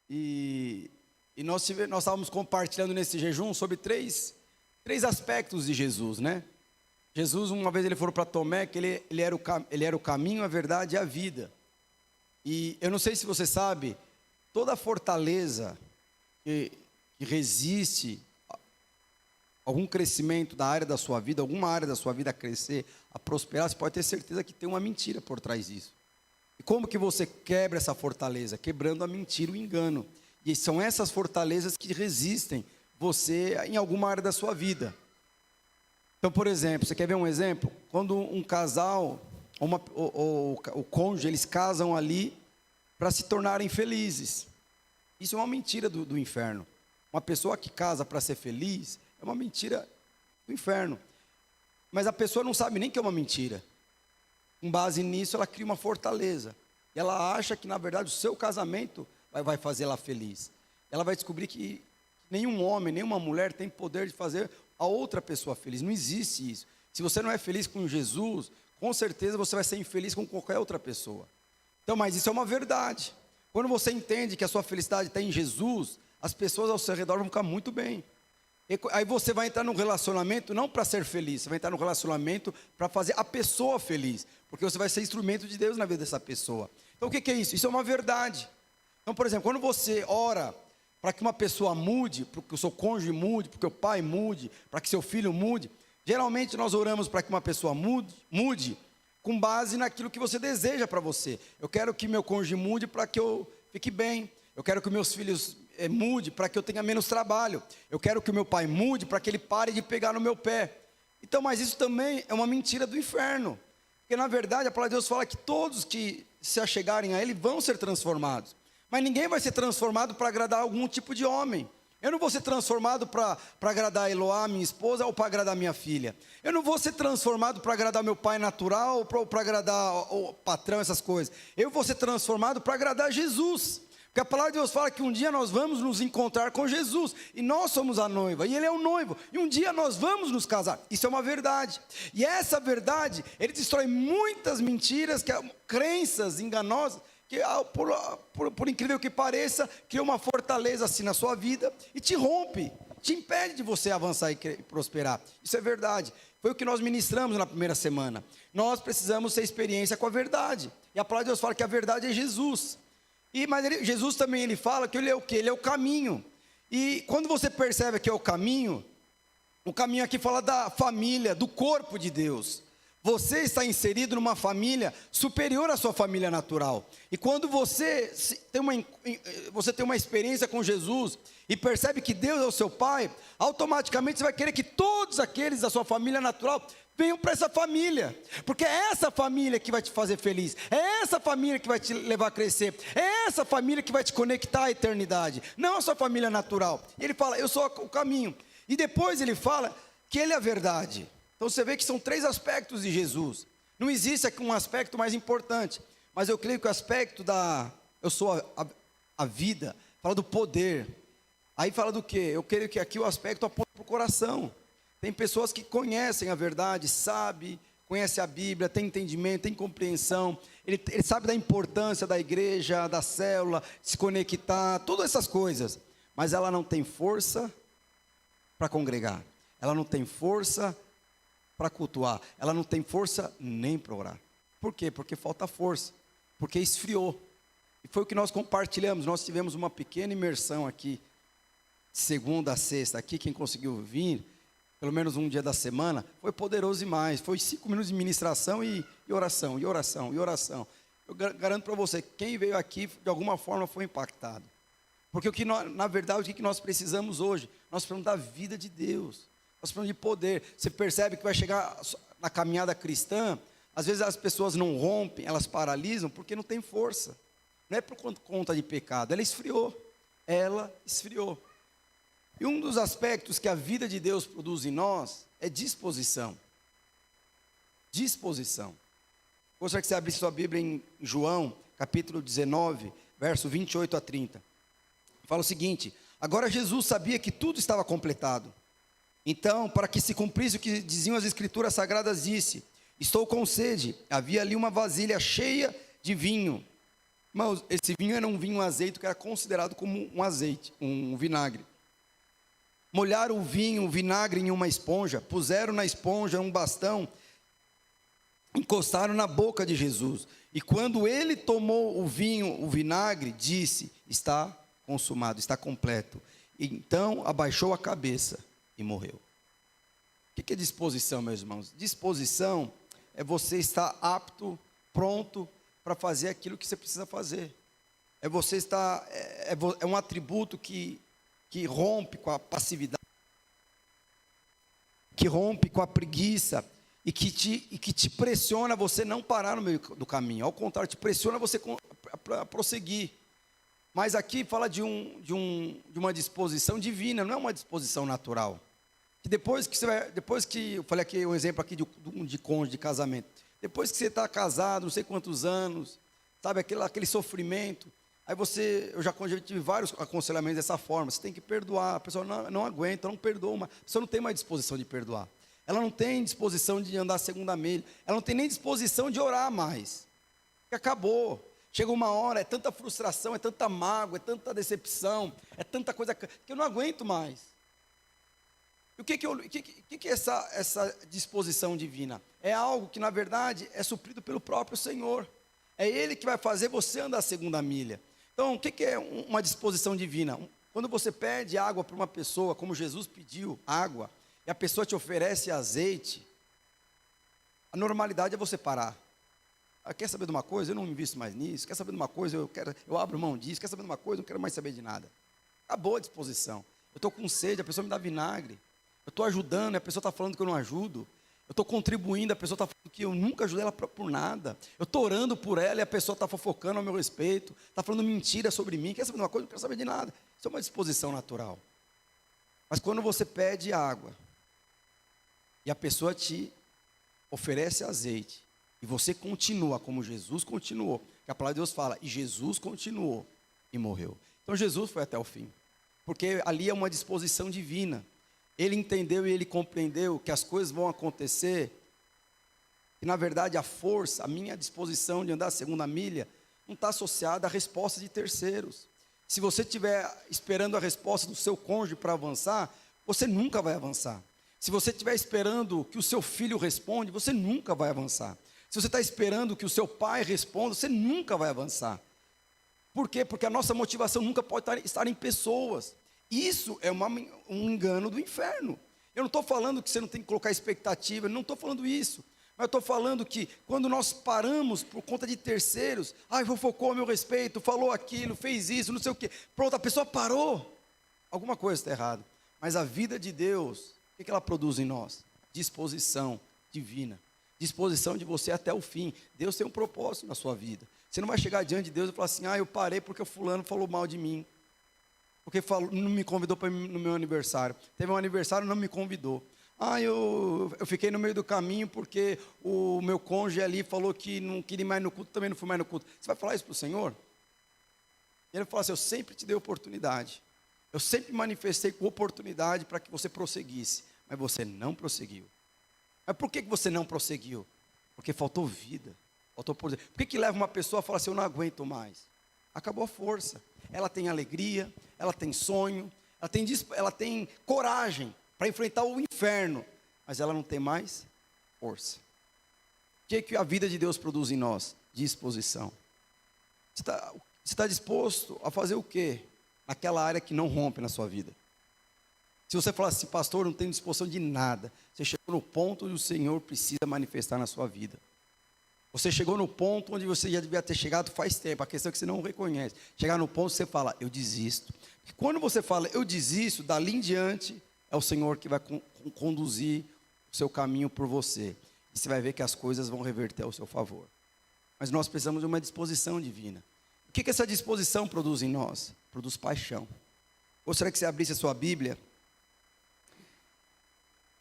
E, nós estávamos compartilhando nesse jejum sobre três aspectos de Jesus, né? Jesus, uma vez ele falou para Tomé que ele era o caminho, a verdade e a vida. E eu não sei se você sabe, toda a fortaleza que resiste algum crescimento da área da sua vida, alguma área da sua vida a crescer, a prosperar, você pode ter certeza que tem uma mentira por trás disso. E como que você quebra essa fortaleza? Quebrando a mentira, o engano. E são essas fortalezas que resistem você em alguma área da sua vida. Então, por exemplo, você quer ver um exemplo? Quando um casal, o cônjuge, eles casam ali para se tornarem felizes. Isso é uma mentira do inferno. Uma pessoa que casa para ser feliz é uma mentira do inferno. Mas a pessoa não sabe nem que é uma mentira. Com base nisso, ela cria uma fortaleza. E ela acha que, na verdade, o seu casamento vai fazer ela feliz. Ela vai descobrir que nenhum homem, nenhuma mulher tem poder de fazer a outra pessoa feliz. Não existe isso. Se você não é feliz com Jesus, com certeza você vai ser infeliz com qualquer outra pessoa. Então, mas isso é uma verdade. Quando você entende que a sua felicidade está em Jesus, as pessoas ao seu redor vão ficar muito bem. E aí você vai entrar num relacionamento não para ser feliz, você vai entrar num relacionamento para fazer a pessoa feliz, porque você vai ser instrumento de Deus na vida dessa pessoa. Então o que é isso? Isso é uma verdade. Então, por exemplo, quando você ora para que uma pessoa mude, para que o seu cônjuge mude, para que o pai mude, para que seu filho mude, geralmente nós oramos para que uma pessoa mude com base naquilo que você deseja para você. Eu quero que meu cônjuge mude para que eu fique bem. Eu quero que meus filhos mude para que eu tenha menos trabalho. Eu quero que o meu pai mude para que ele pare de pegar no meu pé. Então, mas isso também é uma mentira do inferno. Porque na verdade a palavra de Deus fala que todos que se achegarem a ele vão ser transformados. Mas ninguém vai ser transformado para agradar algum tipo de homem. Eu não vou ser transformado para agradar a Eloá, minha esposa, ou para agradar minha filha. Eu não vou ser transformado para agradar meu pai natural, ou para agradar o patrão, essas coisas. Eu vou ser transformado para agradar Jesus. Porque a palavra de Deus fala que um dia nós vamos nos encontrar com Jesus. E nós somos a noiva, e Ele é o noivo. E um dia nós vamos nos casar. Isso é uma verdade. E essa verdade, Ele destrói muitas mentiras, crenças enganosas, que por incrível que pareça, cria uma fortaleza assim na sua vida e te rompe, te impede de você avançar e prosperar. Isso é verdade. Foi o que nós ministramos na primeira semana. Nós precisamos ter experiência com a verdade. E a palavra de Deus fala que a verdade é Jesus. Mas Jesus também ele fala que ele é o quê? Ele é o caminho. E quando você percebe que é o caminho aqui fala da família, do corpo de Deus. Você está inserido numa família superior à sua família natural. E quando você tem uma experiência com Jesus e percebe que Deus é o seu Pai, automaticamente você vai querer que todos aqueles da sua família natural venham para essa família. Porque é essa família que vai te fazer feliz. É essa família que vai te levar a crescer. É essa família que vai te conectar à eternidade. Não a sua família natural. E ele fala, eu sou o caminho. E depois ele fala que ele é a verdade. Então você vê que são três aspectos de Jesus. Não existe aqui um aspecto mais importante. Mas eu creio que o aspecto eu sou a vida, fala do poder. Aí fala do quê? Eu creio que aqui o aspecto aponta para o coração. Tem pessoas que conhecem a verdade, sabem, conhecem a Bíblia, tem entendimento, tem compreensão. Ele sabe da importância da igreja, da célula, se conectar, todas essas coisas. Mas ela não tem força para congregar. Ela não tem força para cultuar, ela não tem força nem para orar. Por quê? Porque falta força, porque esfriou. E foi o que nós compartilhamos, nós tivemos uma pequena imersão aqui, segunda a sexta, aqui quem conseguiu vir, pelo menos um dia da semana, foi poderoso demais, foi 5 minutos de ministração e oração, e oração, e oração. Eu garanto para você, quem veio aqui, de alguma forma foi impactado. Porque na verdade, o que nós precisamos hoje? Nós precisamos da vida de Deus. Nós precisamos de poder. Você percebe que vai chegar na caminhada cristã, às vezes as pessoas não rompem, elas paralisam, porque não tem força. Não é por conta de pecado, ela esfriou. Ela esfriou. E um dos aspectos que a vida de Deus produz em nós é disposição. Disposição. Gostaria que você abrisse sua Bíblia em João, capítulo 19, verso 28 a 30. Fala o seguinte: agora Jesus sabia que tudo estava completado. Então, para que se cumprisse o que diziam as Escrituras Sagradas, disse: estou com sede. Havia ali uma vasilha cheia de vinho. Irmãos, esse vinho era um vinho azeite que era considerado como um azeite, um vinagre. Molharam o vinho, o vinagre em uma esponja, puseram na esponja um bastão, encostaram na boca de Jesus. E quando ele tomou o vinho, o vinagre, disse: está consumado, está completo. Então abaixou a cabeça e morreu. O que é disposição, meus irmãos? Disposição é você estar apto, pronto para fazer aquilo que você precisa fazer. É você estar, é um atributo que rompe com a passividade, que rompe com a preguiça e que te pressiona a você não parar no meio do caminho. Ao contrário, te pressiona você para prosseguir. Mas aqui fala de uma disposição divina, não é uma disposição natural. Que depois que eu falei aqui um exemplo aqui de cônjuge, de casamento. Depois que você está casado, não sei quantos anos, sabe, aquele sofrimento. Aí eu já tive vários aconselhamentos dessa forma. Você tem que perdoar. A pessoa não aguenta, não perdoa. A pessoa não tem mais disposição de perdoar. Ela não tem disposição de andar a segunda milha. Ela não tem nem disposição de orar mais. Porque acabou. Chega uma hora, é tanta frustração, é tanta mágoa, é tanta decepção, é tanta coisa que eu não aguento mais. E o que é essa disposição divina? É algo que, na verdade, é suprido pelo próprio Senhor. É Ele que vai fazer você andar a segunda milha. Então, o que é uma disposição divina? Quando você pede água para uma pessoa, como Jesus pediu água, e a pessoa te oferece azeite, a normalidade é você parar. Quer saber de uma coisa? Eu não invisto mais nisso. Quer saber de uma coisa? Eu abro mão disso. Quer saber de uma coisa? Eu não quero mais saber de nada. Acabou a disposição. Eu estou com sede, a pessoa me dá vinagre. Eu estou ajudando, a pessoa está falando que eu não ajudo. Eu estou contribuindo, a pessoa está falando que eu nunca ajudei ela por nada. Eu estou orando por ela e a pessoa está fofocando ao meu respeito. Está falando mentira sobre mim. Quer saber de uma coisa? Eu não quero saber de nada. Isso é uma disposição natural. Mas quando você pede água e a pessoa te oferece azeite, e você continua como Jesus continuou, que a palavra de Deus fala, e Jesus continuou e morreu. Então Jesus foi até o fim, porque ali é uma disposição divina. Ele entendeu e ele compreendeu que as coisas vão acontecer, e na verdade a força, a minha disposição de andar a segunda milha, não está associada à resposta de terceiros. Se você estiver esperando a resposta do seu cônjuge para avançar, você nunca vai avançar. Se você estiver esperando que o seu filho responda, você nunca vai avançar. Se você está esperando que o seu pai responda, você nunca vai avançar. Por quê? Porque a nossa motivação nunca pode estar em pessoas. Isso é um engano do inferno. Eu não estou falando que você não tem que colocar expectativa, eu não estou falando isso. Mas eu estou falando que quando nós paramos por conta de terceiros, fofocou a meu respeito, falou aquilo, fez isso, não sei o quê. Pronto, a pessoa parou. Alguma coisa está errada. Mas a vida de Deus, o que ela produz em nós? Disposição divina. Disposição de você até o fim. Deus tem um propósito na sua vida. Você não vai chegar diante de Deus e falar assim: eu parei porque o fulano falou mal de mim. Porque não me convidou para no meu aniversário. Teve um aniversário, não me convidou. Eu fiquei no meio do caminho porque o meu cônjuge ali falou que não queria ir mais no culto, também não fui mais no culto. Você vai falar isso para o Senhor? Ele vai falar assim: eu sempre te dei oportunidade. Eu sempre manifestei com oportunidade para que você prosseguisse. Mas você não prosseguiu. Mas por que você não prosseguiu? Porque faltou vida. Faltou poder. Por que leva uma pessoa a falar assim: eu não aguento mais? Acabou a força. Ela tem alegria, ela tem sonho, ela tem coragem para enfrentar o inferno, mas ela não tem mais força. O que a vida de Deus produz em nós? Disposição. Você está disposto a fazer o quê? Naquela área que não rompe na sua vida. Se você falar assim: pastor, não tenho disposição de nada, você chegou no ponto onde o Senhor precisa manifestar na sua vida. Você chegou no ponto onde você já devia ter chegado faz tempo, a questão é que você não reconhece. Chegar no ponto, você fala: eu desisto. Porque quando você fala eu desisto, dali em diante, é o Senhor que vai conduzir o seu caminho por você. E você vai ver que as coisas vão reverter ao seu favor. Mas nós precisamos de uma disposição divina. O que essa disposição produz em nós? Produz paixão. Gostaria que você abrisse a sua Bíblia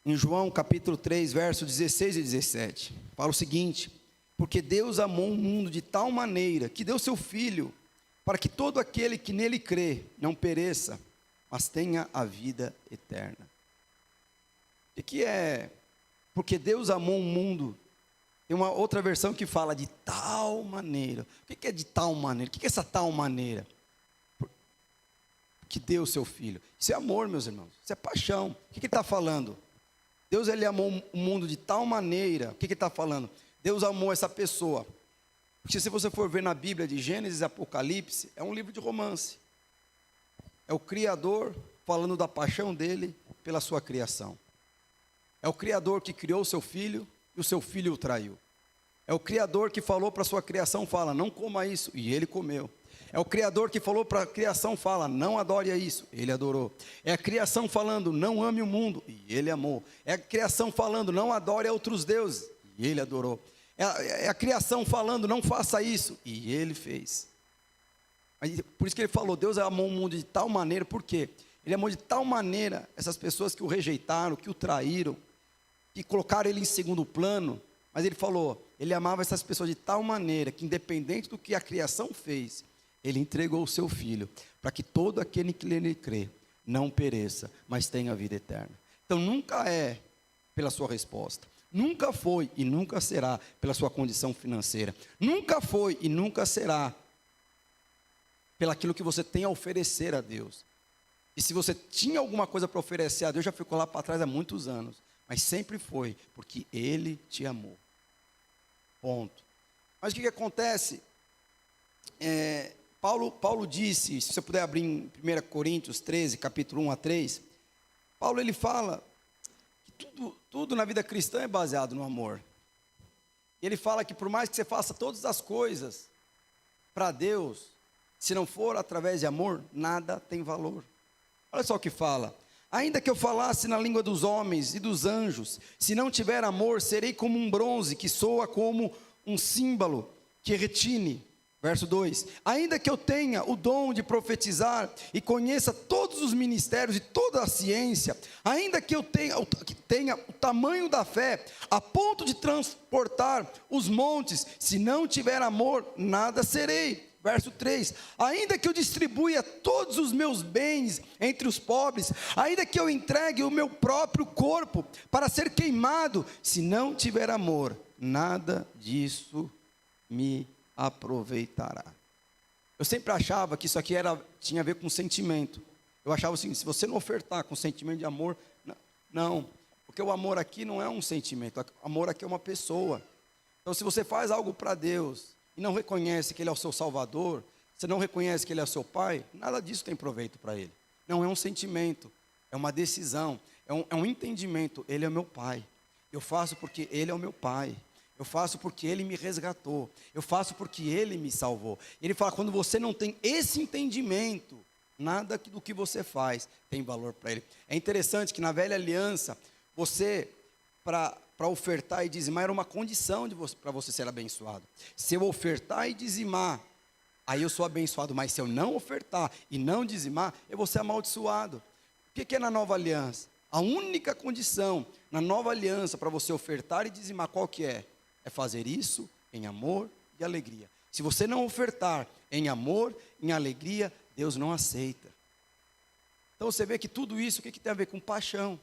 em João capítulo 3, versos 16 e 17. Fala o seguinte: porque Deus amou o mundo de tal maneira que deu seu Filho, para que todo aquele que nele crê não pereça, mas tenha a vida eterna. O que é? Porque Deus amou o mundo Tem uma outra versão que fala de tal maneira. O que é de tal maneira? O que é essa tal maneira? Que deu o seu filho. Isso é amor, meus irmãos. Isso é paixão. O que ele está falando? Deus, ele amou o mundo de tal maneira. O que ele está falando? Deus amou essa pessoa. Porque se você for ver na Bíblia de Gênesis e Apocalipse, é um livro de romance. É o Criador falando da paixão dele pela sua criação. É o Criador que criou o seu filho e o seu filho o traiu. É o Criador que falou para a sua criação, fala, não coma isso, e ele comeu. É o Criador que falou para a criação, fala, não adore a isso, ele adorou. É a criação falando, não ame o mundo, e ele amou. É a criação falando, não adore a outros deuses, e ele adorou. É a criação falando, não faça isso, e ele fez. Por isso que ele falou, Deus amou o mundo de tal maneira, por quê? Ele amou de tal maneira essas pessoas que o rejeitaram, que o traíram, que colocaram ele em segundo plano, mas ele falou, ele amava essas pessoas de tal maneira, que independente do que a criação fez, ele entregou o seu filho, para que todo aquele que nele crê, não pereça, mas tenha vida eterna. Então nunca é pela sua resposta, nunca foi e nunca será pela sua condição financeira, nunca foi e nunca será pelaquilo que você tem a oferecer a Deus. E se você tinha alguma coisa para oferecer a Deus, já ficou lá para trás há muitos anos, mas sempre foi, porque Ele te amou. Ponto. Mas o que acontece? Paulo disse, se você puder abrir em 1 Coríntios 13, capítulo 1 a 3, Paulo ele fala que tudo na vida cristã é baseado no amor. E ele fala que por mais que você faça todas as coisas para Deus, se não for através de amor, nada tem valor. Olha só o que fala. Ainda que eu falasse na língua dos homens e dos anjos, se não tiver amor, serei como um bronze que soa como um símbolo que retine. Verso 2, ainda que eu tenha o dom de profetizar e conheça todos os ministérios e toda a ciência, ainda que eu tenha o tamanho da fé, a ponto de transportar os montes, se não tiver amor, nada serei. Verso 3, ainda que eu distribua todos os meus bens entre os pobres, ainda que eu entregue o meu próprio corpo para ser queimado, se não tiver amor, nada disso me aproveitará. Eu sempre achava que isso aqui tinha a ver com sentimento. Eu achava assim, se você não ofertar com sentimento de amor, não, porque o amor aqui não é um sentimento, o amor aqui é uma pessoa. Então se você faz algo para Deus e não reconhece que Ele é o seu Salvador, você não reconhece que Ele é o seu Pai, nada disso tem proveito para Ele. Não é um sentimento, é uma decisão, é um entendimento. Ele é meu Pai, eu faço porque Ele é o meu Pai. Eu faço porque Ele me resgatou. Eu faço porque Ele me salvou. Ele fala, quando você não tem esse entendimento, nada do que você faz tem valor para Ele. É interessante que na velha aliança, você, para ofertar e dizimar, era uma condição para você ser abençoado. Se eu ofertar e dizimar, aí eu sou abençoado. Mas se eu não ofertar e não dizimar, eu vou ser amaldiçoado. O que é na nova aliança? A única condição na nova aliança para você ofertar e dizimar, qual que é? É fazer isso em amor e alegria. Se você não ofertar em amor, em alegria, Deus não aceita. Então você vê que tudo isso, o que tem a ver com paixão,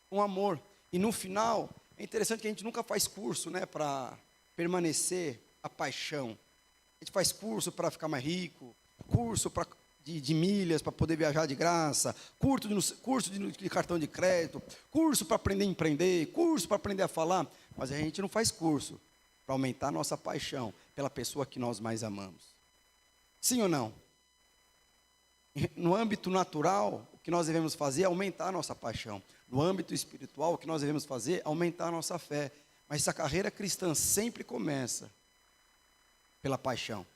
com amor. E no final, é interessante que a gente nunca faz curso, né, para permanecer a paixão. A gente faz curso para ficar mais rico, curso de milhas para poder viajar de graça, curso de cartão de crédito, curso para aprender a empreender, curso para aprender a falar. Mas a gente não faz curso para aumentar a nossa paixão pela pessoa que nós mais amamos. Sim ou não? No âmbito natural, o que nós devemos fazer é aumentar a nossa paixão. No âmbito espiritual, o que nós devemos fazer é aumentar a nossa fé. Mas essa carreira cristã sempre começa pela paixão.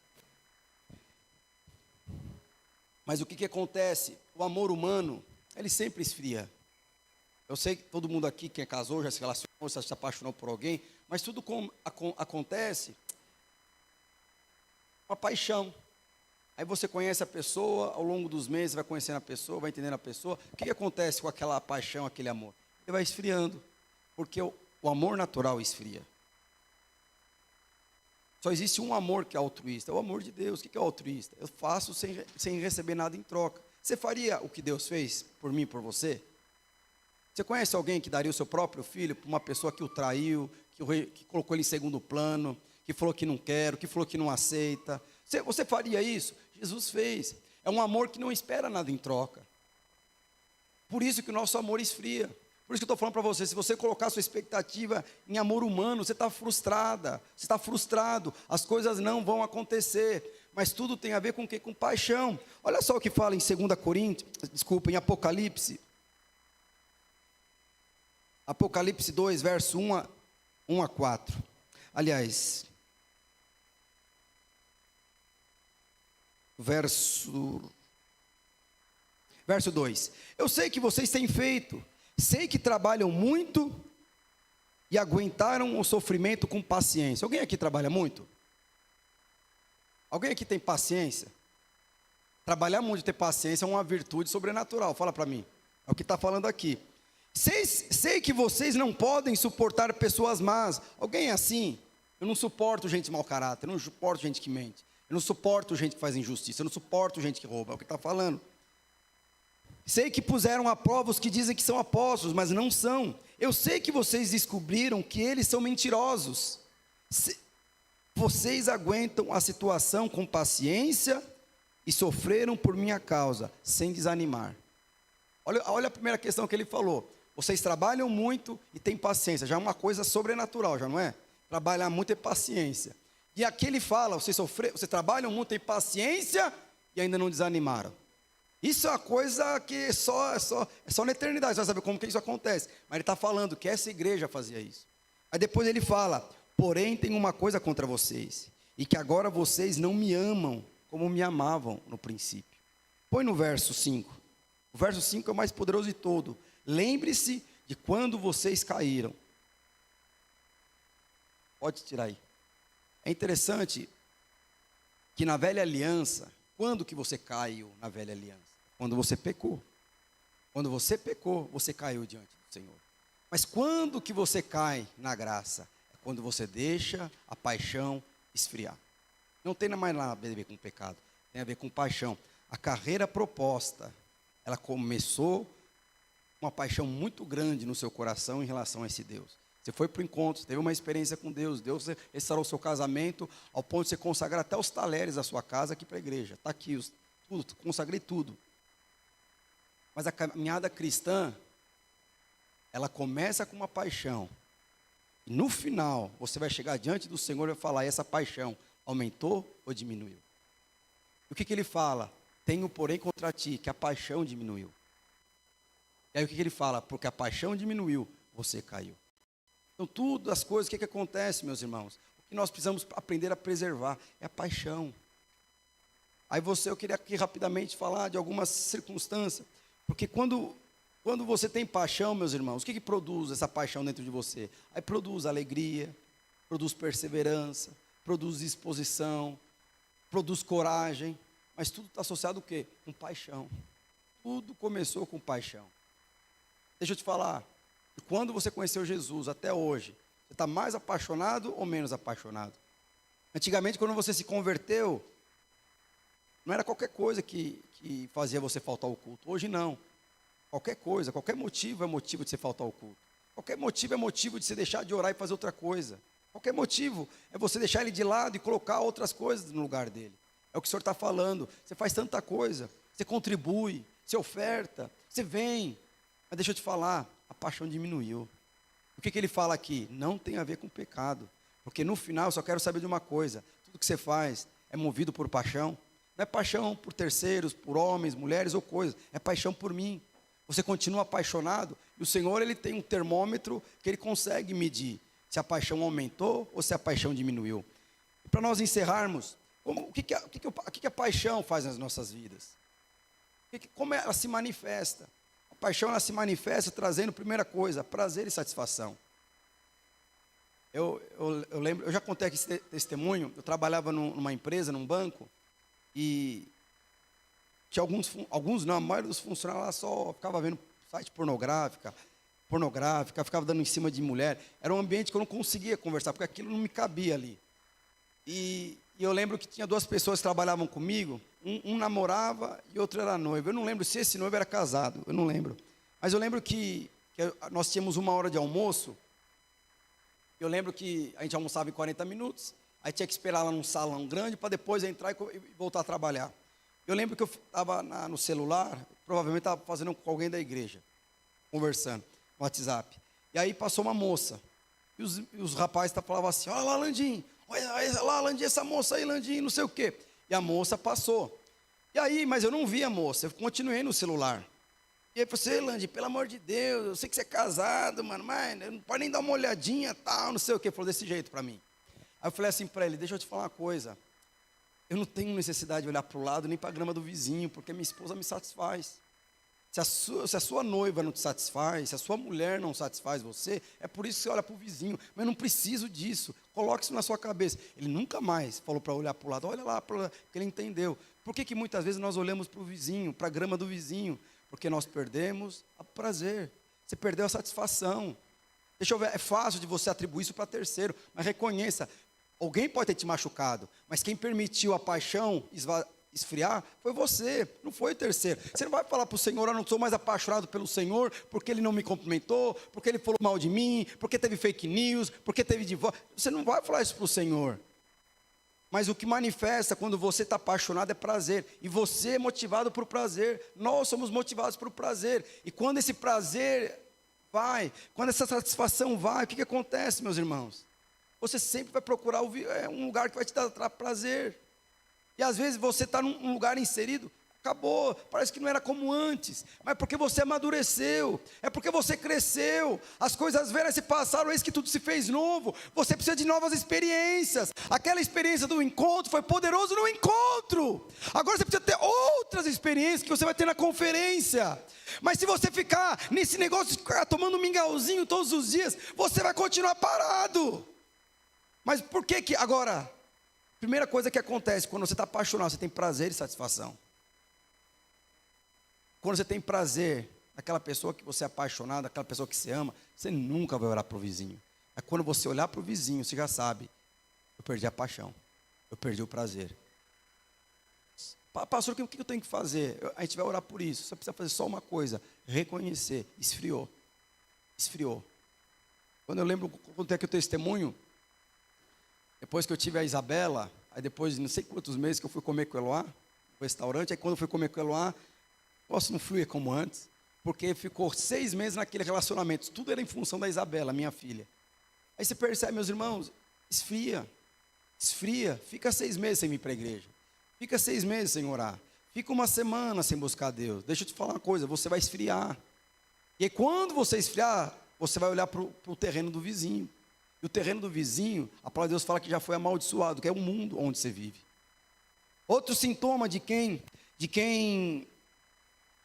Mas o que acontece? O amor humano, ele sempre esfria. Eu sei que todo mundo aqui que casou, já se relacionou, já se apaixonou por alguém, mas tudo acontece com a paixão. Aí você conhece a pessoa, ao longo dos meses vai conhecendo a pessoa, vai entendendo a pessoa. O que acontece com aquela paixão, aquele amor? Ele vai esfriando, porque o amor natural esfria. Só existe um amor que é altruísta, é o amor de Deus. O que é altruísta? Eu faço sem receber nada em troca. Você faria o que Deus fez por mim e por você? Você conhece alguém que daria o seu próprio filho para uma pessoa que o traiu, que colocou ele em segundo plano, que falou que não quer, que falou que não aceita. Você faria isso? Jesus fez. É um amor que não espera nada em troca. Por isso que o nosso amor esfria. Por isso que eu estou falando para você, se você colocar sua expectativa em amor humano, você está frustrada, você está frustrado, as coisas não vão acontecer. Mas tudo tem a ver com o quê? Com paixão. Olha só o que fala em 2 Coríntios, desculpa, em Apocalipse. Apocalipse 2, verso 1 a 4. Aliás, verso 2. Eu sei que vocês têm feito, sei que trabalham muito e aguentaram o sofrimento com paciência. Alguém aqui trabalha muito? Alguém aqui tem paciência? Trabalhar muito e ter paciência é uma virtude sobrenatural, fala para mim. É o que está falando aqui. Sei que vocês não podem suportar pessoas más. Alguém é assim? Eu não suporto gente mau caráter, eu não suporto gente que mente, eu não suporto gente que faz injustiça, eu não suporto gente que rouba, é o que está falando. Sei que puseram à prova os que dizem que são apóstolos, mas não são. Eu sei que vocês descobriram que eles são mentirosos. Vocês aguentam a situação com paciência e sofreram por minha causa, sem desanimar. Olha a primeira questão que ele falou. Vocês trabalham muito e têm paciência. Já é uma coisa sobrenatural, já não é? Trabalhar muito é paciência. E aqui ele fala, vocês trabalham muito, têm paciência e ainda não desanimaram. Isso é uma coisa que é só na eternidade, você vai saber como que isso acontece. Mas ele está falando que essa igreja fazia isso. Aí depois ele fala, porém tem uma coisa contra vocês, e que agora vocês não me amam como me amavam no princípio. Põe no verso 5. O verso 5 é o mais poderoso de todo. Lembre-se de quando vocês caíram. Pode tirar aí. É interessante que na velha aliança, quando que você caiu na velha aliança? Quando você pecou. Quando você pecou, você caiu diante do Senhor. Mas quando que você cai na graça? É quando você deixa a paixão esfriar. Não tem mais nada a ver com pecado, tem a ver com paixão. A carreira proposta, ela começou uma paixão muito grande no seu coração em relação a esse Deus. Você foi para o encontro, teve uma experiência com Deus, Deus restaurou o seu casamento, ao ponto de você consagrar até os talheres da sua casa aqui para a igreja. Está aqui, tudo, consagrei tudo. Mas a caminhada cristã, ela começa com uma paixão. E no final, você vai chegar diante do Senhor e vai falar, essa paixão aumentou ou diminuiu? E o que ele fala? Tenho, porém, contra ti, que a paixão diminuiu. E aí o que ele fala? Porque a paixão diminuiu, você caiu. Então, tudo as coisas, o que acontece, meus irmãos? O que nós precisamos aprender a preservar é a paixão. Aí eu queria aqui rapidamente falar de algumas circunstâncias. Porque quando você tem paixão, meus irmãos, o que produz essa paixão dentro de você? Aí produz alegria, produz perseverança, produz disposição, produz coragem. Mas tudo está associado o quê? Com paixão. Tudo começou com paixão. Deixa eu te falar, quando você conheceu Jesus até hoje, você está mais apaixonado ou menos apaixonado? Antigamente, quando você se converteu, não era qualquer coisa que fazia você faltar ao culto. Hoje não. Qualquer coisa, qualquer motivo é motivo de você faltar ao culto. Qualquer motivo é motivo de você deixar de orar e fazer outra coisa. Qualquer motivo é você deixar ele de lado e colocar outras coisas no lugar dele. É o que o Senhor está falando. Você faz tanta coisa, você contribui, você oferta, você vem. Mas deixa eu te falar, a paixão diminuiu. O que ele fala aqui? Não tem a ver com pecado. Porque no final eu só quero saber de uma coisa. Tudo que você faz é movido por paixão. Não é paixão por terceiros, por homens, mulheres ou coisas. É paixão por mim. Você continua apaixonado. E o Senhor, Ele tem um termômetro que Ele consegue medir. Se a paixão aumentou ou se a paixão diminuiu. E para nós encerrarmos, o que a paixão faz nas nossas vidas? Como ela se manifesta? A paixão ela se manifesta trazendo, primeira coisa, prazer e satisfação. Eu lembro, eu já contei aqui esse testemunho. Eu trabalhava numa empresa, num banco, e tinha alguns não, a maioria dos funcionários lá só ficava vendo site pornográfica, ficava dando em cima de mulher. Era um ambiente que eu não conseguia conversar, porque aquilo não me cabia ali. E eu lembro que tinha duas pessoas que trabalhavam comigo, um namorava e outro era noivo. Eu não lembro se esse noivo era casado, eu não lembro. Mas eu lembro que nós tínhamos 1 hora de almoço, Eu lembro que a gente almoçava em 40 minutos, aí tinha que esperar lá num salão grande para depois entrar e voltar a trabalhar. Eu lembro que eu estava no celular, provavelmente estava fazendo com alguém da igreja, conversando no WhatsApp. E aí passou uma moça, e os rapazes falavam assim: olha lá, Landim, olha lá, Landim, essa moça aí, Landim, não sei o quê. E a moça passou. E aí, mas eu não vi a moça, eu continuei no celular. E aí eu falei: Landim, pelo amor de Deus, eu sei que você é casado, mano, mas não pode nem dar uma olhadinha, tal, não sei o quê. Ele falou desse jeito para mim. Aí eu falei assim para ele: deixa eu te falar uma coisa. Eu não tenho necessidade de olhar para o lado nem para a grama do vizinho, porque minha esposa me satisfaz. Se a sua noiva não te satisfaz, se a sua mulher não satisfaz você, é por isso que você olha para o vizinho. Mas eu não preciso disso, coloque isso na sua cabeça. Ele nunca mais falou para olhar para o lado, olha lá, porque ele entendeu. Por que muitas vezes nós olhamos para o vizinho, para a grama do vizinho? Porque nós perdemos o prazer, você perdeu a satisfação. Deixa eu ver, é fácil de você atribuir isso para terceiro, mas reconheça, alguém pode ter te machucado, mas quem permitiu a paixão esfriar foi você, não foi o terceiro. Você não vai falar para o Senhor: eu não sou mais apaixonado pelo Senhor, porque Ele não me cumprimentou, porque Ele falou mal de mim, porque teve fake news, porque teve divórcio. Você não vai falar isso para o Senhor. Mas o que manifesta quando você está apaixonado é prazer, e você é motivado por prazer, nós somos motivados por prazer, e quando esse prazer vai, quando essa satisfação vai, o que acontece, meus irmãos? Você sempre vai procurar um lugar que vai te dar prazer. E às vezes você está num lugar inserido, acabou, parece que não era como antes. Mas é porque você amadureceu, é porque você cresceu. As coisas velhas se passaram, eis que tudo se fez novo. Você precisa de novas experiências. Aquela experiência do encontro foi poderoso no encontro. Agora você precisa ter outras experiências que você vai ter na conferência. Mas se você ficar nesse negócio de ficar tomando mingauzinho todos os dias, você vai continuar parado. Mas por que agora? Primeira coisa que acontece quando você está apaixonado, você tem prazer e satisfação. Quando você tem prazer naquela pessoa que você é apaixonado, aquela pessoa que você ama, você nunca vai olhar para o vizinho. É quando você olhar para o vizinho, você já sabe: eu perdi a paixão, eu perdi o prazer. Pastor, o que eu tenho que fazer? A gente vai orar por isso. Você precisa fazer só uma coisa: reconhecer. Esfriou. Esfriou. Quando eu lembro, contei aqui o testemunho, depois que eu tive a Isabela, aí depois de não sei quantos meses que eu fui comer com o Eloá, no restaurante, aí quando eu fui comer com o Eloá, nossa, não fui como antes, porque ficou 6 meses naquele relacionamento, tudo era em função da Isabela, minha filha. Aí você percebe, meus irmãos, esfria, fica 6 meses sem vir para a igreja, fica 6 meses sem orar, fica uma semana sem buscar Deus. Deixa eu te falar uma coisa, você vai esfriar, e aí, quando você esfriar, você vai olhar para o terreno do vizinho, e o terreno do vizinho, a palavra de Deus fala que já foi amaldiçoado, que é o mundo onde você vive. Outro sintoma de quem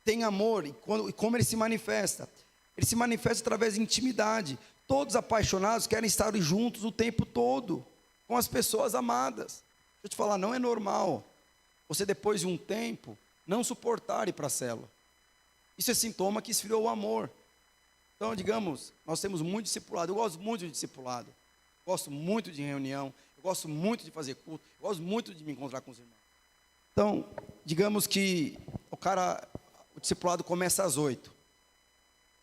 tem amor, e como ele se manifesta através de intimidade. Todos apaixonados querem estar juntos o tempo todo, com as pessoas amadas. Deixa eu te falar, não é normal você, depois de um tempo, não suportar ir para a célula. Isso é sintoma que esfriou o amor. Então, digamos, nós temos muito discipulado. Eu gosto muito de discipulado, gosto muito de reunião, eu gosto muito de fazer culto, eu gosto muito de me encontrar com os irmãos. Então, digamos que o discipulado começa às 8.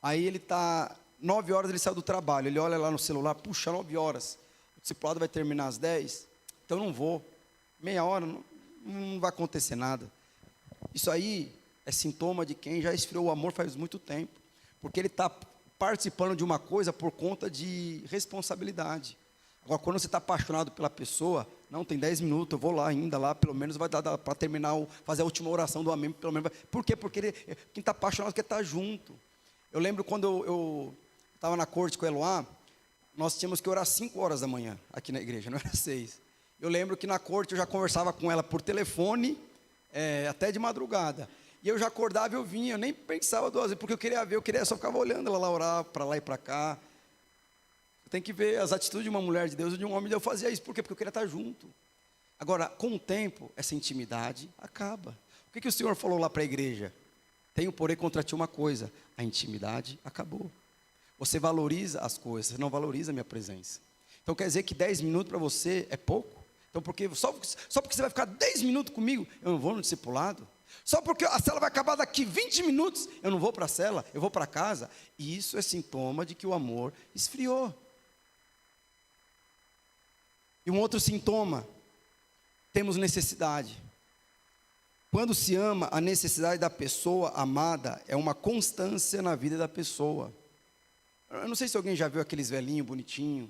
Aí ele está, 9 horas ele saiu do trabalho, ele olha lá no celular, puxa, 9 horas. O discipulado vai terminar às 10, então não vou. Meia hora, não vai acontecer nada. Isso aí é sintoma de quem já esfriou o amor faz muito tempo. Porque ele está participando de uma coisa por conta de responsabilidade. Agora, quando você está apaixonado pela pessoa, não tem 10 minutos, eu vou lá ainda, lá pelo menos vai dar para terminar, fazer a última oração do amém, pelo menos. Por quê? Porque quem está apaixonado quer estar junto. Eu lembro quando eu estava na corte com o Eloá, nós tínhamos que orar 5 horas da manhã, aqui na igreja, não era 6. Eu lembro que na corte eu já conversava com ela por telefone, até de madrugada. E eu já acordava e eu vinha, eu nem pensava 2 vezes, porque eu queria ver, eu só ficava olhando ela lá orar, para lá e para cá. Tem que ver as atitudes de uma mulher de Deus e de um homem de Deus. Eu fazia isso, por quê? Porque eu queria estar junto. Agora, com o tempo, essa intimidade acaba. O que o Senhor falou lá para a igreja? Tenho, porém, contra ti uma coisa: a intimidade acabou. Você valoriza as coisas, você não valoriza a minha presença. Então quer dizer que 10 minutos para você é pouco? Então só porque você vai ficar 10 minutos comigo, eu não vou no discipulado? Só porque a célula vai acabar daqui 20 minutos, eu não vou para a célula, eu vou para casa? E isso é sintoma de que o amor esfriou. E um outro sintoma, temos necessidade. Quando se ama, a necessidade da pessoa amada é uma constância na vida da pessoa. Eu não sei se alguém já viu aqueles velhinhos bonitinhos,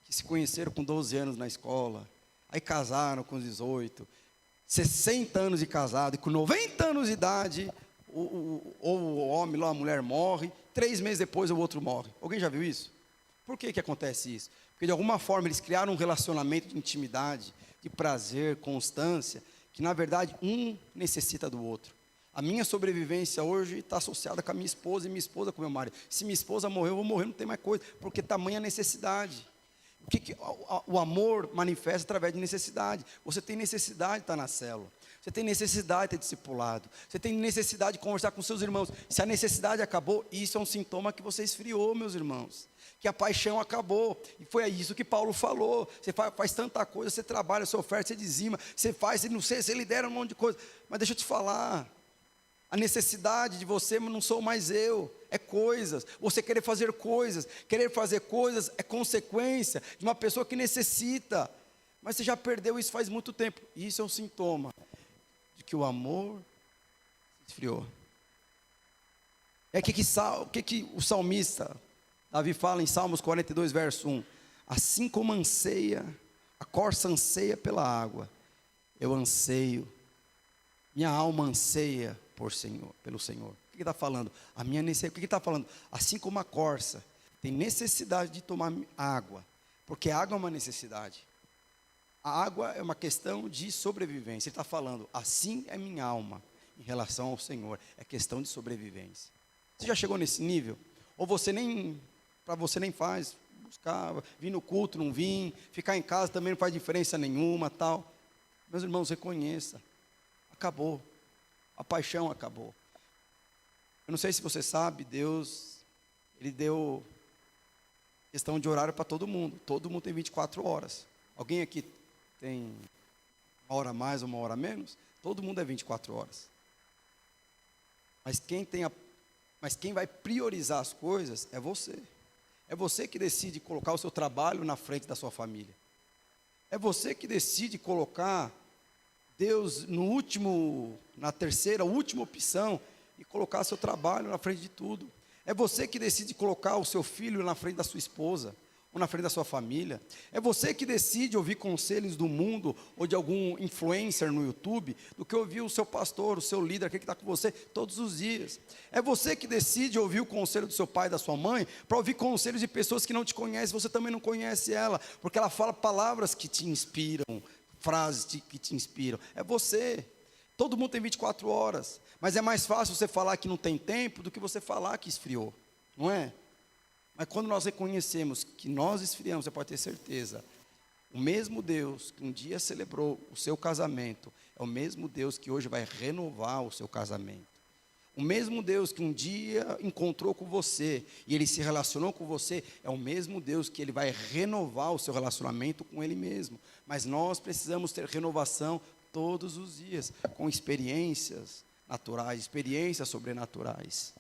que se conheceram com 12 anos na escola, aí casaram com 18, 60 anos de casado, e com 90 anos de idade, o homem lá, a mulher morre, 3 meses depois o outro morre. Alguém já viu isso? Por que acontece isso? Porque de alguma forma eles criaram um relacionamento de intimidade, de prazer, constância, que na verdade um necessita do outro. A minha sobrevivência hoje está associada com a minha esposa e minha esposa com o meu marido. Se minha esposa morrer, eu vou morrer, não tem mais coisa, porque tamanha necessidade. O amor manifesta através de necessidade. Você tem necessidade de estar na célula. Você tem necessidade de ter discipulado. Você tem necessidade de conversar com seus irmãos. Se a necessidade acabou, isso é um sintoma que você esfriou, meus irmãos. Que a paixão acabou. E foi isso que Paulo falou. Você faz tanta coisa, você trabalha, você oferta, você dizima, você faz, você não sei, você lidera um monte de coisa. Mas deixa eu te falar. A necessidade de você não sou mais eu, é coisas. Você querer fazer coisas é consequência de uma pessoa que necessita. Mas você já perdeu isso faz muito tempo. Isso é um sintoma de que o amor se esfriou. É o que o salmista Davi fala em Salmos 42, verso 1. Assim como a corça anseia pela água, eu anseio, minha alma anseia pelo Senhor. O que está falando? A minha necessidade. O que está falando? Assim como a corça tem necessidade de tomar água, porque a água é uma necessidade. A água é uma questão de sobrevivência. Ele está falando, assim é minha alma em relação ao Senhor. É questão de sobrevivência. Você já chegou nesse nível? Ou para você nem faz, buscar, vir no culto, não vir, ficar em casa também não faz diferença nenhuma, tal. Meus irmãos, reconheça. Acabou. A paixão acabou. Eu não sei se você sabe, Deus, Ele deu questão de horário para todo mundo. Todo mundo tem 24 horas. Alguém aqui tem uma hora a mais ou uma hora a menos? Todo mundo é 24 horas. Mas quem vai priorizar as coisas é você. É você que decide colocar o seu trabalho na frente da sua família. É você que decide colocar Deus na terceira, última opção, e colocar seu trabalho na frente de tudo. É você que decide colocar o seu filho na frente da sua esposa, ou na frente da sua família. É você que decide ouvir conselhos do mundo, ou de algum influencer no YouTube, do que ouvir o seu pastor, o seu líder, aquele que está com você todos os dias. É você que decide ouvir o conselho do seu pai, da sua mãe, para ouvir conselhos de pessoas que não te conhecem, você também não conhece ela, porque ela fala palavras que te inspiram, frases que te inspiram. É você. Todo mundo tem 24 horas, mas é mais fácil você falar que não tem tempo do que você falar que esfriou, não é? Mas quando nós reconhecemos que nós esfriamos, você pode ter certeza, o mesmo Deus que um dia celebrou o seu casamento, é o mesmo Deus que hoje vai renovar o seu casamento. O mesmo Deus que um dia encontrou com você e Ele se relacionou com você, é o mesmo Deus que Ele vai renovar o seu relacionamento com Ele mesmo. Mas nós precisamos ter renovação todos os dias, com experiências naturais, experiências sobrenaturais.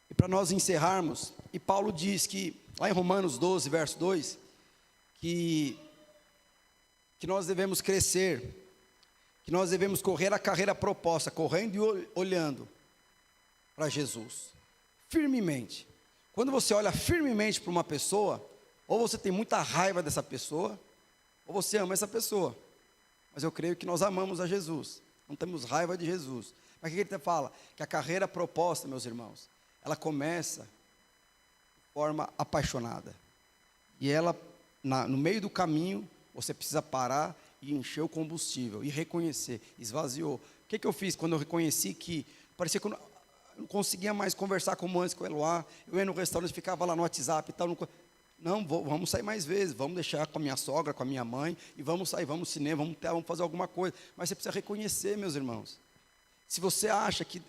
E para nós encerrarmos, e Paulo diz que, lá em Romanos 12, verso 2, que nós devemos crescer, que nós devemos correr a carreira proposta, correndo e olhando para Jesus, firmemente. Quando você olha firmemente para uma pessoa, ou você tem muita raiva dessa pessoa, ou você ama essa pessoa. Mas eu creio que nós amamos a Jesus, não temos raiva de Jesus. Mas o que ele fala? Que a carreira proposta, meus irmãos, ela começa de forma apaixonada. E ela, no meio do caminho, você precisa parar e encher o combustível, e reconhecer, esvaziou. O que eu fiz quando eu reconheci que, parecia que eu não conseguia mais conversar como antes com o Eloá, eu ia no restaurante, ficava lá no WhatsApp e tal, vamos sair mais vezes, vamos deixar com a minha sogra, com a minha mãe, e vamos sair, vamos ao cinema, vamos fazer alguma coisa. Mas você precisa reconhecer, meus irmãos. Se você acha que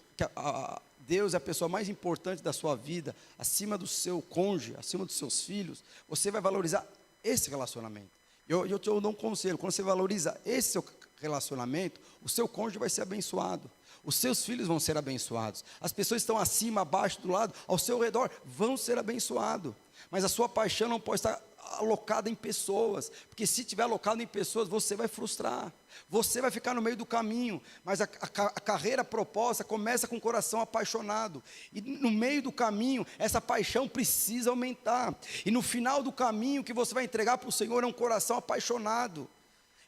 Deus é a pessoa mais importante da sua vida, acima do seu cônjuge, acima dos seus filhos, você vai valorizar esse relacionamento. Eu te dou um conselho, quando você valoriza esse seu relacionamento, o seu cônjuge vai ser abençoado. Os seus filhos vão ser abençoados. As pessoas que estão acima, abaixo, do lado, ao seu redor, vão ser abençoados. Mas a sua paixão não pode estar alocada em pessoas, porque se estiver alocado em pessoas, você vai frustrar, você vai ficar no meio do caminho. Mas a carreira proposta começa com o coração apaixonado, e no meio do caminho, essa paixão precisa aumentar, e no final do caminho, o que você vai entregar para o Senhor é um coração apaixonado,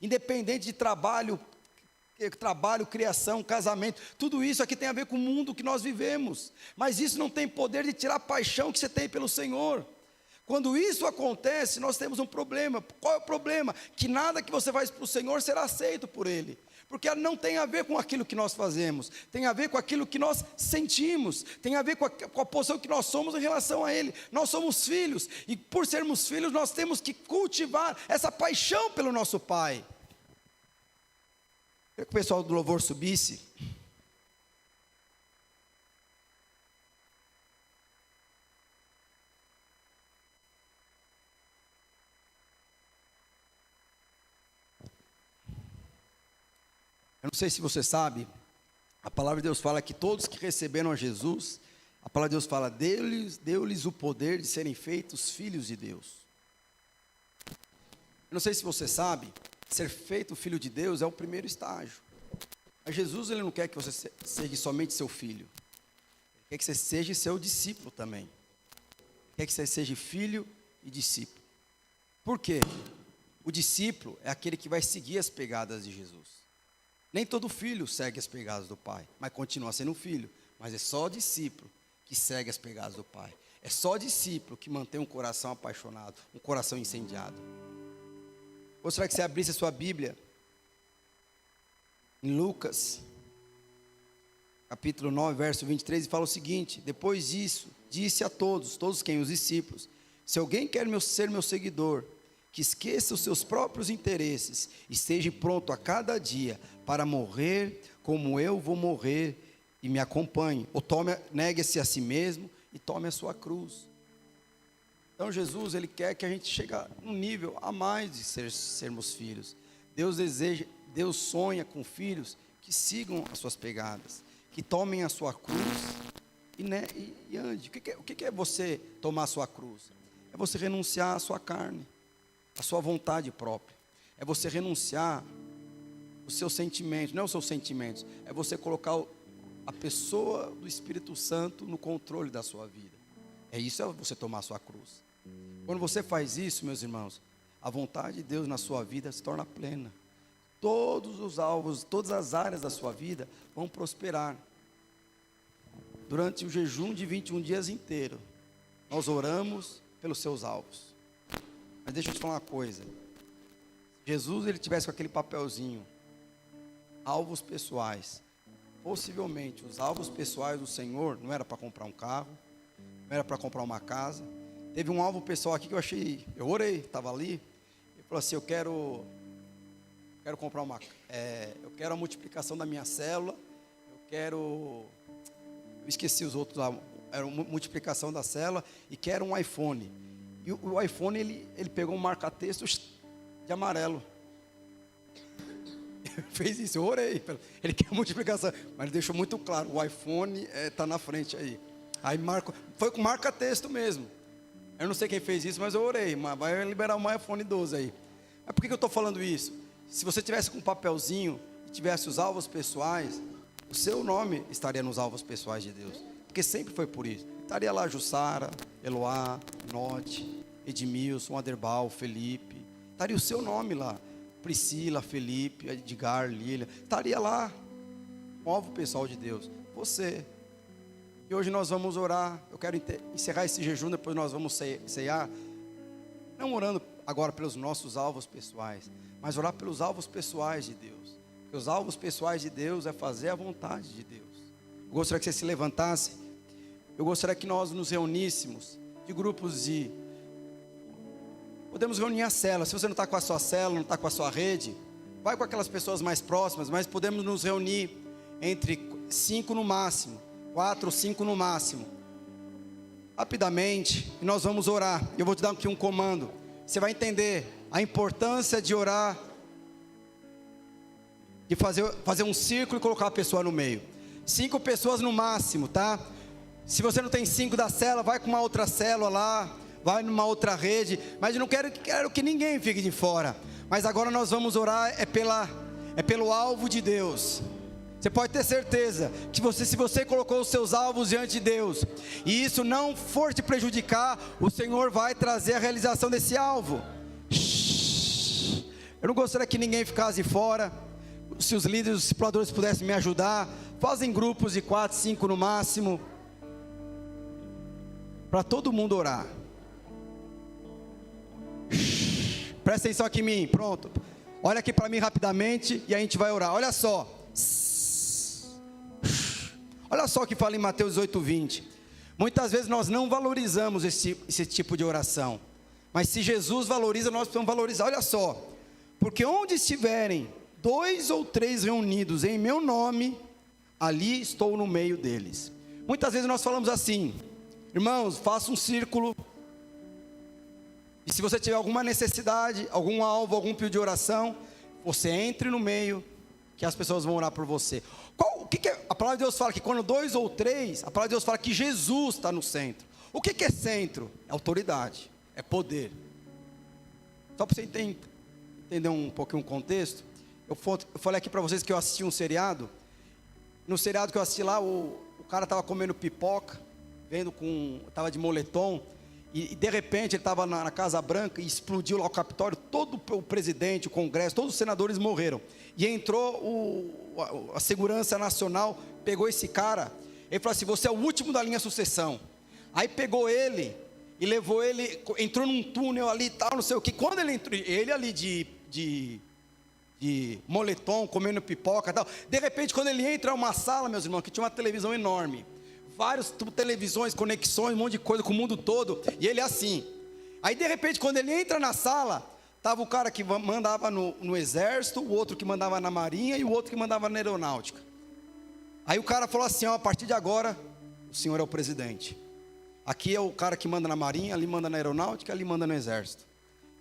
independente de trabalho, criação, casamento, tudo isso aqui tem a ver com o mundo que nós vivemos, mas isso não tem poder de tirar a paixão que você tem pelo Senhor. Quando isso acontece, nós temos um problema. Qual é o problema? Que nada que você faz para o Senhor será aceito por Ele, porque não tem a ver com aquilo que nós fazemos, tem a ver com aquilo que nós sentimos, tem a ver com a posição que nós somos em relação a Ele. Nós somos filhos, e por sermos filhos, nós temos que cultivar essa paixão pelo nosso Pai. Eu queria que o pessoal do louvor subisse. Eu não sei se você sabe, a palavra de Deus fala que todos que receberam a Jesus, a palavra de Deus fala, deu-lhes o poder de serem feitos filhos de Deus. Eu não sei se você sabe, ser feito filho de Deus é o primeiro estágio. Mas Jesus, Ele não quer que você seja somente seu filho, Ele quer que você seja seu discípulo também. Ele quer que você seja filho e discípulo. Por quê? O discípulo é aquele que vai seguir as pegadas de Jesus. Nem todo filho segue as pegadas do pai, mas continua sendo filho. Mas é só discípulo que segue as pegadas do pai. É só discípulo que mantém um coração apaixonado, um coração incendiado. Gostaria que você abrisse a sua Bíblia em Lucas, capítulo 9, verso 23, e fala o seguinte: depois disso, disse a todos quem? Os discípulos: se alguém quer ser meu seguidor, que esqueça os seus próprios interesses, esteja pronto a cada dia para morrer como eu vou morrer, e me acompanhe. Ou negue-se a si mesmo e tome a sua cruz. Então Jesus, Ele quer que a gente chegue num nível a mais de sermos filhos. Deus sonha com filhos que sigam as suas pegadas, que tomem a sua cruz e ande. O que é você tomar a sua cruz? É você renunciar à sua carne, à sua vontade própria. É você renunciar os seus sentimentos, não os seus sentimentos, é você colocar a pessoa do Espírito Santo no controle da sua vida. Isso é você tomar a sua cruz. Quando você faz isso, meus irmãos, a vontade de Deus na sua vida se torna plena. Todos os alvos, todas as áreas da sua vida vão prosperar. Durante o jejum de 21 dias inteiro, nós oramos pelos seus alvos. Mas deixa eu te falar uma coisa. Se Jesus, Ele tivesse com aquele papelzinho, alvos pessoais, possivelmente os alvos pessoais do Senhor não era para comprar um carro, não era para comprar uma casa. Teve um alvo pessoal aqui que eu orei, estava ali, ele falou assim: eu quero comprar eu quero a multiplicação da minha célula, eu esqueci os outros lá, era a multiplicação da célula, e quero um iPhone. E o iPhone, ele pegou um marca-texto de amarelo. Fez isso, eu orei. Ele quer multiplicação, mas ele deixou muito claro: o iPhone está na frente aí. Aí foi com marca-texto mesmo. Eu não sei quem fez isso, mas eu orei. Mas vai liberar um iPhone 12 aí. Mas por que eu estou falando isso? Se você tivesse com um papelzinho e tivesse os alvos pessoais, o seu nome estaria nos alvos pessoais de Deus. Porque sempre foi por isso. Estaria lá Jussara, Eloá, Note, Edmilson, Aderbal, Felipe. Estaria o seu nome lá. Priscila, Felipe, Edgar, Lília. Estaria lá o alvo pessoal de Deus. Você. E hoje nós vamos orar. Eu quero encerrar esse jejum, depois nós vamos ceiar. Não orando agora pelos nossos alvos pessoais, mas orar pelos alvos pessoais de Deus. Porque os alvos pessoais de Deus é fazer a vontade de Deus. Eu gostaria que você se levantasse. Eu gostaria que nós nos reuníssemos de grupos de... Podemos reunir a célula. Se você não está com a sua célula, não está com a sua rede, vai com aquelas pessoas mais próximas, mas podemos nos reunir entre 5 no máximo, 4 ou 5 no máximo, rapidamente, e nós vamos orar. Eu vou te dar aqui um comando. Você vai entender a importância de orar de fazer um círculo e colocar a pessoa no meio. 5 pessoas no máximo, tá? Se você não tem 5 da célula, vai com uma outra célula lá, vai numa outra rede, mas eu não quero que ninguém fique de fora. Mas agora nós vamos orar pelo alvo de Deus. Você pode ter certeza que se você colocou os seus alvos diante de Deus, e isso não for te prejudicar, o Senhor vai trazer a realização desse alvo. Eu não gostaria que ninguém ficasse fora. Se os líderes, os discipuladores pudessem me ajudar, fazem grupos de 4, 5 no máximo, para todo mundo orar. Presta atenção aqui em mim, pronto. Olha aqui para mim rapidamente e a gente vai orar. Olha só. Olha só o que fala em Mateus 18, 20. Muitas vezes nós não valorizamos esse tipo de oração, mas se Jesus valoriza, nós precisamos valorizar. Olha só. Porque onde estiverem 2 ou 3 reunidos em meu nome, ali estou no meio deles. Muitas vezes nós falamos assim: irmãos, faça um círculo, e se você tiver alguma necessidade, algum alvo, algum pedido de oração, você entre no meio, que as pessoas vão orar por você. O que a palavra de Deus fala? Que quando 2 ou 3, a palavra de Deus fala que Jesus está no centro. O que é centro? É autoridade, é poder. Só para você entender um pouquinho o contexto, eu falei aqui para vocês que eu assisti um seriado. No seriado que eu assisti lá, o cara estava comendo pipoca, estava de moletom, e de repente ele estava na Casa Branca e explodiu lá o Capitólio. Todo o presidente, o Congresso, todos os senadores morreram. E entrou a Segurança Nacional, pegou esse cara, ele falou assim: você é o último da linha sucessão. Aí pegou ele e levou ele, entrou num túnel ali e tal, não sei o que. Quando ele entrou, ele ali de moletom, comendo pipoca e tal, de repente quando ele entra em uma sala, meus irmãos, que tinha uma televisão enorme, várias televisões, conexões, um monte de coisa com o mundo todo, e ele assim. Aí de repente quando ele entra na sala, estava o cara que mandava no exército, o outro que mandava na marinha e o outro que mandava na aeronáutica. Aí o cara falou assim: ó, a partir de agora o senhor é o presidente. Aqui é o cara que manda na marinha, ali manda na aeronáutica, ali manda no exército.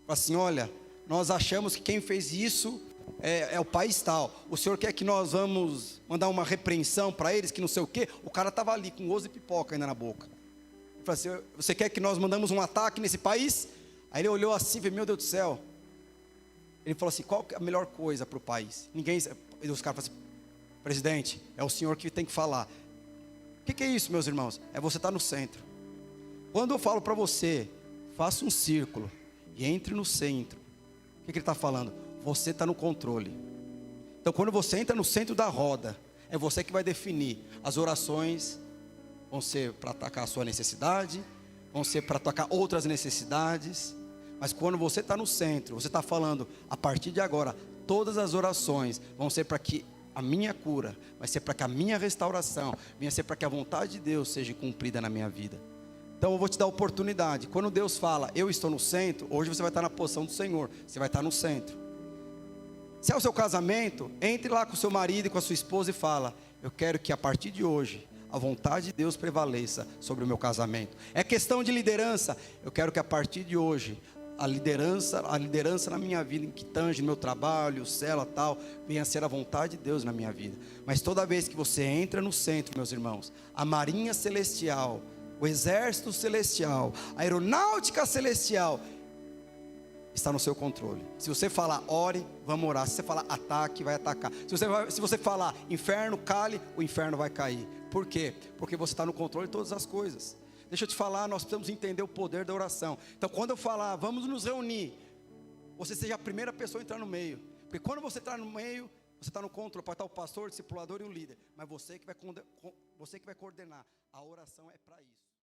Falou assim: olha, nós achamos que quem fez isso é o país tal. O senhor quer que nós vamos mandar uma repreensão para eles, que não sei o quê? O cara estava ali com gosto de pipoca ainda na boca. Ele falou assim: você quer que nós mandamos um ataque nesse país? Aí ele olhou assim e falou: meu Deus do céu. Ele falou assim: qual é a melhor coisa para o país? E os caras falaram assim: presidente, é o senhor que tem que falar. O que é isso, meus irmãos? É você estar no centro. Quando eu falo para você, faça um círculo e entre no centro, o que ele está falando? Você está no controle. Então quando você entra no centro da roda, é você que vai definir. As orações vão ser para atacar a sua necessidade, vão ser para atacar outras necessidades. Mas quando você está no centro, você está falando: a partir de agora, todas as orações vão ser para que a minha cura, vai ser para que a minha restauração, venha ser para que a vontade de Deus seja cumprida na minha vida. Então eu vou te dar a oportunidade. Quando Deus fala: eu estou no centro, hoje você vai estar na posição do Senhor, você vai estar no centro. Se é o seu casamento, entre lá com o seu marido e com a sua esposa e fala: eu quero que a partir de hoje a vontade de Deus prevaleça sobre o meu casamento. É questão de liderança, eu quero que a partir de hoje a liderança na minha vida, em que tange meu trabalho, célula tal, venha a ser a vontade de Deus na minha vida. Mas toda vez que você entra no centro, meus irmãos, a marinha celestial, o exército celestial, a aeronáutica celestial está no seu controle. Se você falar ore, vamos orar. Se você falar ataque, vai atacar. Se você falar inferno, cale, o inferno vai cair. Por quê? Porque você está no controle de todas as coisas. Deixa eu te falar, nós precisamos entender o poder da oração. Então quando eu falar, vamos nos reunir, você seja a primeira pessoa a entrar no meio. Porque quando você está no meio, você está no controle, pode estar o pastor, o discipulador e o líder. Mas você que vai coordenar. A oração é para isso.